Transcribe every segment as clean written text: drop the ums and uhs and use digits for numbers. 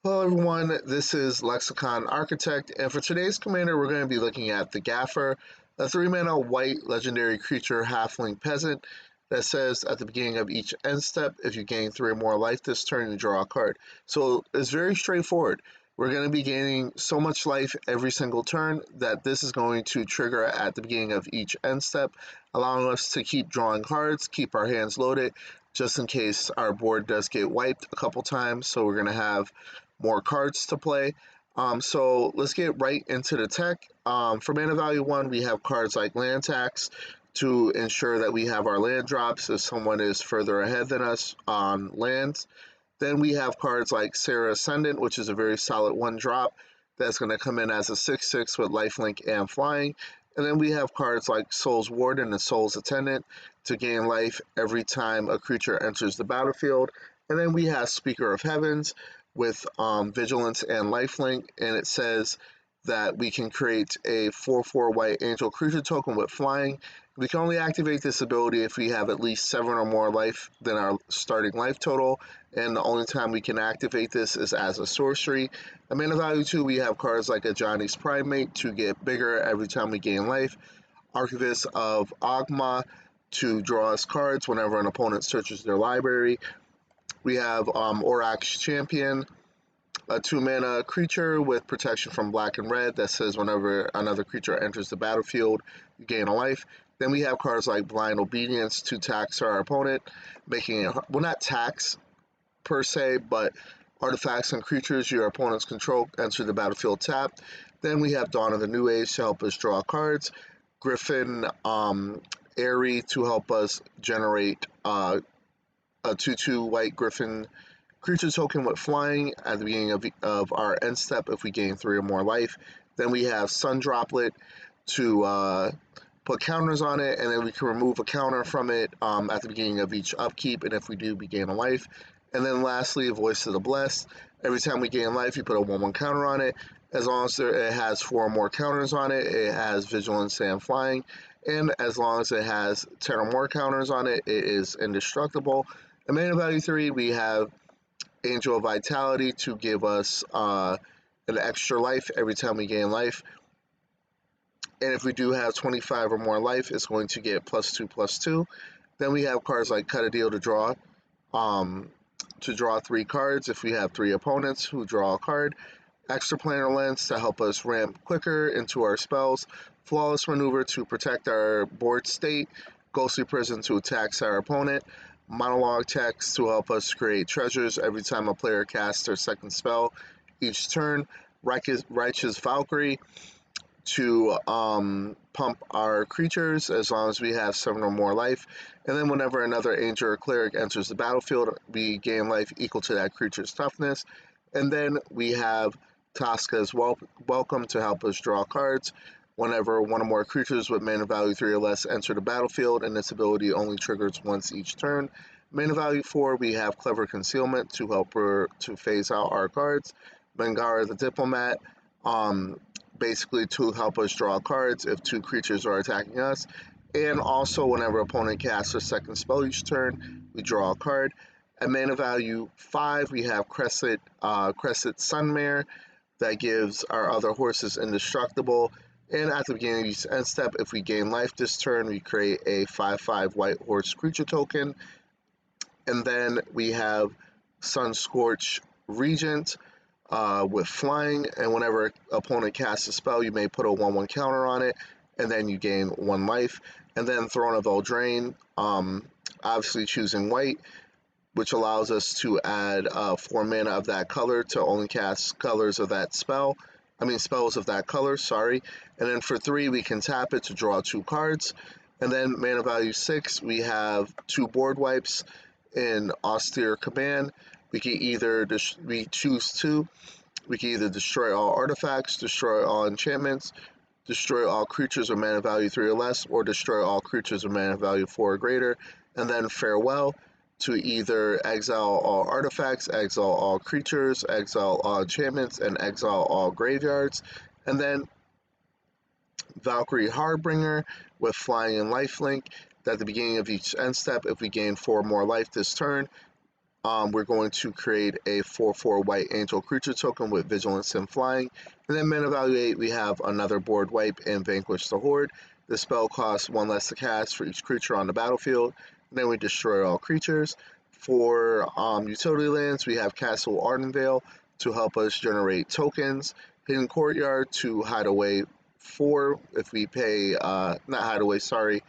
Hello everyone, this is Lexicon Architect, and for today's commander we're going to be looking at the Gaffer, a 3-mana white legendary creature halfling peasant that says at the beginning of each end step, if you gain 3 or more life this turn, you draw a card. So it's very straightforward. We're going to be gaining so much life every single turn that this is going to trigger at the beginning of each end step, allowing us to keep drawing cards, keep our hands loaded, just in case our board does get wiped a couple times. So we're going to have more cards to play. So let's get right into the tech. For mana value 1, we have cards like land tax to ensure that we have our land drops if someone is further ahead than us on lands. Then we have cards like Sarah Ascendant, which is a very solid 1-drop that's going to come in as a 6/6 with lifelink and flying. And then we have cards like Soul's Warden and Soul's Attendant to gain life every time a creature enters the battlefield. And then we have Speaker of Heavens with Vigilance and lifelink, and it says that we can create a 4/4 white angel creature token with flying. We can only activate this ability if we have at least 7 or more life than our starting life total, and the only time we can activate this is as a sorcery. At mana value 2, we have cards like a Johnny's Primate to get bigger every time we gain life, Archivist of Ogma to draw us cards whenever an opponent searches their library. We have Aurochs Champion, a 2-mana creature with protection from black and red that says whenever another creature enters the battlefield, you gain a life. Then we have cards like Blind Obedience to tax our opponent, making it, well, not tax per se, but artifacts and creatures your opponents control enter the battlefield tapped. Then we have Dawn of the New Age to help us draw cards, Griffin Airy to help us generate a 2/2 white Griffin creature token with flying at the beginning of our end step if we gain 3 or more life. Then we have Sun Droplet to put counters on it, and then we can remove a counter from it at the beginning of each upkeep, and if we do, we gain a life. And then lastly, Voice of the Blessed. Every time we gain life, you put a 1/1 counter on it. As long as it has 4 or more counters on it, it has Vigilance and Flying. And as long as it has 10 or more counters on it, it is indestructible. At mana value 3, we have Angel of Vitality to give us an extra life every time we gain life. And if we do have 25 or more life, it's going to get +2/+2. Then we have cards like Cut a Deal um, to draw 3 cards if we have 3 opponents who draw a card. Extraplanar Lens to help us ramp quicker into our spells. Flawless Maneuver to protect our board state. Ghostly Prison to tax our opponent. Monologue Text to help us create treasures every time a player casts their second spell each turn. Righteous Valkyrie to pump our creatures as long as we have 7 or more life. And then whenever another angel or cleric enters the battlefield, we gain life equal to that creature's toughness. And then we have Tosca's Welcome to help us draw cards. Whenever one or more creatures with mana value 3 or less enter the battlefield, and this ability only triggers once each turn. Mana value 4, we have Clever Concealment to help her to phase out our cards. Bengara the Diplomat, basically to help us draw cards if 2 creatures are attacking us. And also, whenever opponent casts a second spell each turn, we draw a card. At mana value 5, we have Crescent Sunmare that gives our other horses indestructible. And at the beginning of each end step, if we gain life this turn, we create a 5/5 white horse creature token. And then we have Sunscorch Regent with flying, and whenever opponent casts a spell, you may put a 1/1 counter on it, and then you gain 1 life. And then Throne of Eldraine, obviously choosing white, which allows us to add 4 mana of that color to only cast colors of that spell. Spells of that color, sorry. And then for 3, we can tap it to draw 2 cards. And then mana value 6, we have 2 board wipes in Austere Command. We can either, we choose 2. We can either destroy all artifacts, destroy all enchantments, destroy all creatures with mana value 3 or less, or destroy all creatures with mana value 4 or greater. And then Farewell to either exile all artifacts, exile all creatures, exile all enchantments, and exile all graveyards. And then Valkyrie Harbinger with flying and lifelink. At the beginning of each end step, if we gain 4 more life this turn, we're going to create a 4/4 white angel creature token with vigilance and flying. And then mana value 8, we have another board wipe and vanquish the horde. The spell costs 1 less to cast for each creature on the battlefield. And then we destroy all creatures. For utility lands, we have Castle Ardenvale to help us generate tokens. Hidden Courtyard to hide away 4 if we pay, not hide away, sorry,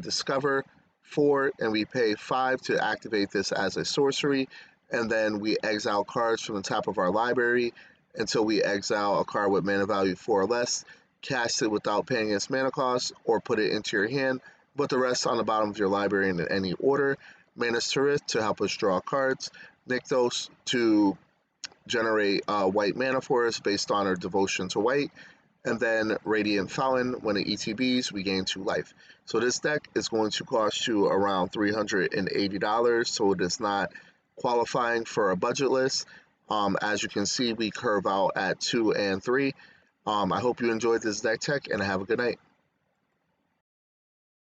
discover 4, and we pay 5 to activate this as a sorcery. And then we exile cards from the top of our library until we exile a card with mana value 4 or less, cast it without paying its mana cost, or put it into your hand. Put the rest on the bottom of your library in any order. Mana Serith to help us draw cards. Nykthos to generate white mana for us based on our devotion to white. And then Radiant Fountain, when it ETBs, we gain 2 life. So this deck is going to cost you around $380, so it is not qualifying for a budget list. As you can see, we curve out at 2 and 3. I hope you enjoyed this deck tech, and have a good night.